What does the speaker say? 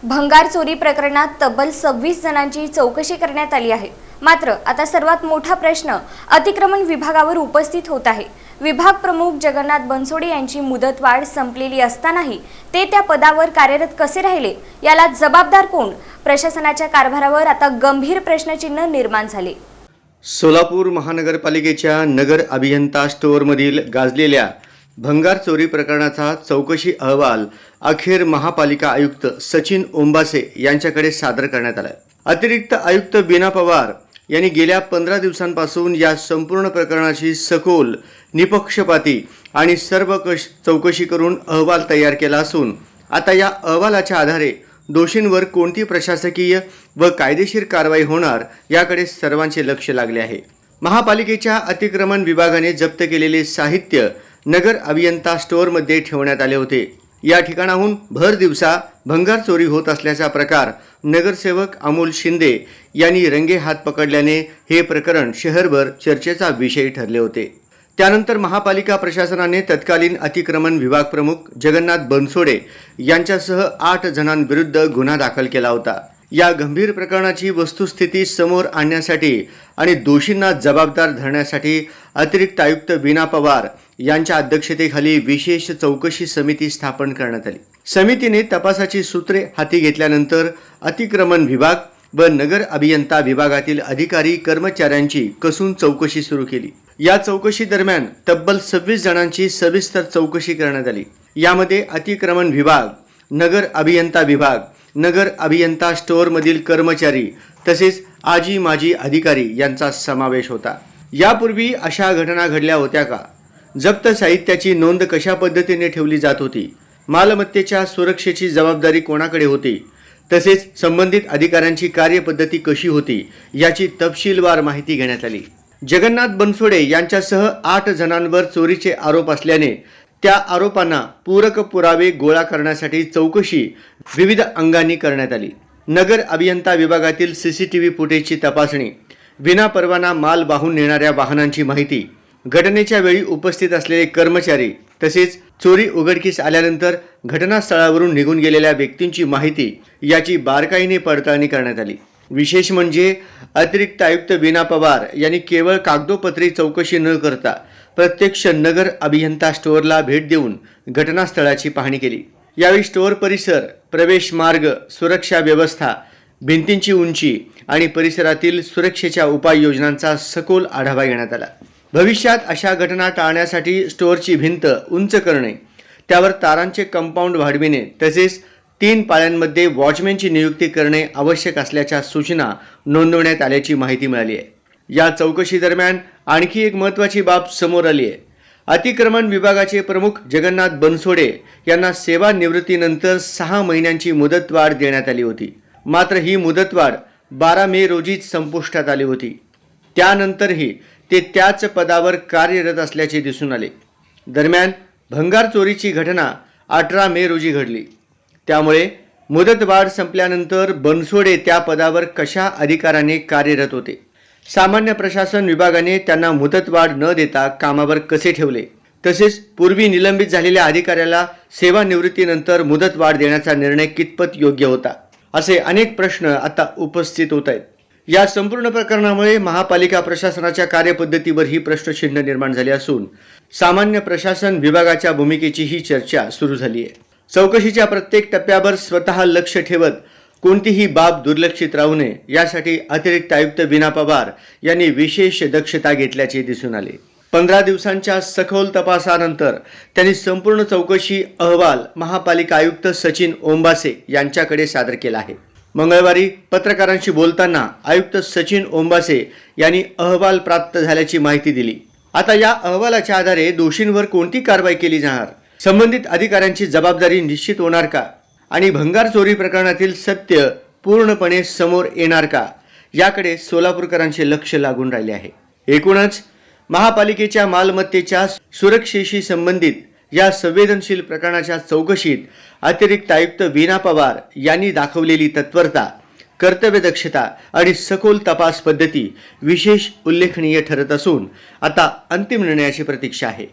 भंगार चोरी प्रकरणात तब्बल 26 जणांची चौकशी करण्यात आली आहे। मात्र आता सर्वात मोठा प्रश्न अतिक्रमण विभागावर उपस्थित होत आहे। विभाग प्रमुख जगन्नाथ बनसोडे यांची मुदतवाढ संपलेली असतानाही ते त्या पदावर कार्यरत कसे राहिले, याला जबाबदार कोण? प्रशासनाच्या कारभारावर आता गंभीर प्रश्नचिन्ह निर्माण झाले। सोलापूर महानगरपालिकेच्या नगर अभियंता स्टोअरमधील गाजलेल्या भंगार चोरी प्रकरणाचा चौकशी अहवाल अखेर महापालिका आयुक्त सचिन ओंबासे यांच्याकडे सादर करण्यात आला। अतिरिक्त आयुक्त बीना पवार यांनी गेल्या 15 दिवसांपासून या संपूर्ण प्रकरणाची सखोल, निपक्षपाती आणि सर्वकष चौकशी करून अहवाल तयार केला असून आता या अहवालाच्या आधारे दोषींवर कोणती प्रशासकीय व कायदेशीर कारवाई होणार याकडे सर्वांचे लक्ष लागले आहे। महापालिकेच्या अतिक्रमण विभागाने जप्त केलेले साहित्य नगर अभियंता स्टोअरमध्ये ठेवण्यात आले होते। या ठिकाणाहून भर दिवसा भंगार चोरी होत असल्याचा प्रकार नगरसेवक अमोल शिंदे यांनी रंगेहात पकडल्याने हे प्रकरण शहरभर चर्चेचा विषय ठरले होते। त्यानंतर महापालिका प्रशासनाने तत्कालीन अतिक्रमण विभाग प्रमुख जगन्नाथ बनसोडे यांच्यासह 8 जणांविरुद्ध गुन्हा दाखल केला होता। या गंभीर प्रकरणाची वस्तुस्थिती समोर आणण्यासाठी आणि दोषींना जबाबदार धरण्यासाठी अतिरिक्त आयुक्त बीना पवार यांच्या अध्यक्षतेखाली विशेष चौकशी समिती स्थापन करण्यात आली। समितीने तपासाची सूत्रे हाती घेतल्यानंतर अतिक्रमण विभाग व नगर अभियंता विभागातील अधिकारी कर्मचाऱ्यांची कसून चौकशी सुरू केली। या चौकशी दरम्यान तब्बल 26 जणांची सविस्तर चौकशी करण्यात आली। यामध्ये अतिक्रमण विभाग, नगर अभियंता विभाग, नगर अभियंता स्टोअरमधील कर्मचारी तसेच आजी माजी अधिकारी यांचा समावेश होता। यापूर्वी अशा घटना घडल्या होत्या का? जप्त साहित्याची नोंद कशा पद्धतीने ठेवली जात होती? मालमत्तेच्या सुरक्षेची जबाबदारी कोणाकडे होती? तसेच संबंधित अधिकाऱ्यांची कार्यपद्धती कशी होती याची तपशीलवार माहिती घेण्यात आली। जगन्नाथ बनसोडे यांच्यासह 8 जणांवर चोरीचे आरोप असल्याने त्या आरोपांना पूरक पुरावे गोळा करण्यासाठी चौकशी विविध अंगांनी करण्यात आली। नगर अभियंता विभागातील सीसीटीव्ही फुटेजची तपासणी, विना परवाना माल वाहून नेणाऱ्या वाहनांची माहिती, घटनेच्या वेळी उपस्थित असलेले कर्मचारी तसेच चोरी उघडकीस आल्यानंतर घटनास्थळावरून निघून गेलेल्या व्यक्तींची माहिती याची बारकाईने पडताळणी करण्यात आली। विशेष म्हणजे अतिरिक्त आयुक्त बीना पवार यांनी केवळ कागदोपत्री चौकशी न करता प्रत्यक्ष नगर अभियंता स्टोअरला भेट देऊन घटनास्थळाची पाहणी केली। यावेळी स्टोअर परिसर, प्रवेश मार्ग, सुरक्षा व्यवस्था, भिंतींची उंची आणि परिसरातील सुरक्षेच्या उपाययोजनांचा सखोल आढावा घेण्यात आला। भविष्यात अशा घटना टाळण्यासाठी स्टोअरची भिंत उंच करणे, त्यावर तारांचे कंपाऊंड वाढविणे तसेच 3 पाळ्यांमध्ये वॉचमॅनची नियुक्ती करणे आवश्यक असल्याच्या सूचना नोंदवण्यात आल्याची माहिती मिळाली आहे। या चौकशी दरम्यान आणखी एक महत्त्वाची बाब समोर आली आहे। अतिक्रमण विभागाचे प्रमुख जगन्नाथ बनसोडे यांना सेवानिवृत्तीनंतर 6 महिन्यांची मुदतवाढ देण्यात आली होती। मात्र ही मुदतवाढ 12 मे रोजीच संपुष्टात आली होती। त्यानंतरही ते त्याच पदावर कार्यरत असल्याचे दिसून आले। दरम्यान भंगार चोरीची घटना 18 मे रोजी घडली। त्यामुळे मुदतवाढ संपल्यानंतर बनसोडे त्या पदावर कशा अधिकाराने कार्यरत होते? सामान्य प्रशासन विभागाने त्यांना मुदतवाढ न देता कामावर कसे ठेवले? तसेच पूर्वी निलंबित झालेल्या अधिकाऱ्याला सेवानिवृत्तीनंतर मुदतवाढ देण्याचा निर्णय कितपत योग्य होता? असे अनेक प्रश्न आता उपस्थित होत आहेत। या संपूर्ण प्रकरणामुळे महापालिका प्रशासनाच्या कार्यपद्धतीवर ही प्रश्नचिन्ह निर्माण झाले असून सामान्य प्रशासन विभागाच्या भूमिकेची ही चर्चा सुरू झाली आहे। चौकशीच्या प्रत्येक टप्प्यावर स्वतः लक्ष ठेवत कोणतीही बाब दुर्लक्षित राहू नये यासाठी अतिरिक्त आयुक्त बीना पवार यांनी विशेष दक्षता घेतल्याचे दिसून आले। 15 दिवसांच्या सखोल तपासानंतर त्यांनी संपूर्ण चौकशी अहवाल महापालिका आयुक्त सचिन ओंबासे यांच्याकडे सादर केला आहे। मंगळवारी पत्रकारांशी बोलताना आयुक्त सचिन ओंबासे यांनी अहवाल प्राप्त झाल्याची माहिती दिली। आता या अहवालाच्या आधारे दोषींवर कोणती कारवाई केली जाणार? संबंधित अधिकाऱ्यांची जबाबदारी निश्चित होणार का? आणि भंगार चोरी प्रकरणातील सत्य पूर्णपणे समोर येणार का? याकडे सोलापूरकरांचे लक्ष लागून राहिले आहे। एकूणच महापालिकेच्या मालमत्तेच्या सुरक्षेशी संबंधित या संवेदनशील प्रकरणाच्या चौकशीत अतिरिक्त आयुक्त बीना पवार यांनी दाखवलेली तत्परता, कर्तव्यदक्षता आणि सखोल तपास पद्धती विशेष उल्लेखनीय ठरत असून आता अंतिम निर्णयाची प्रतीक्षा आहे।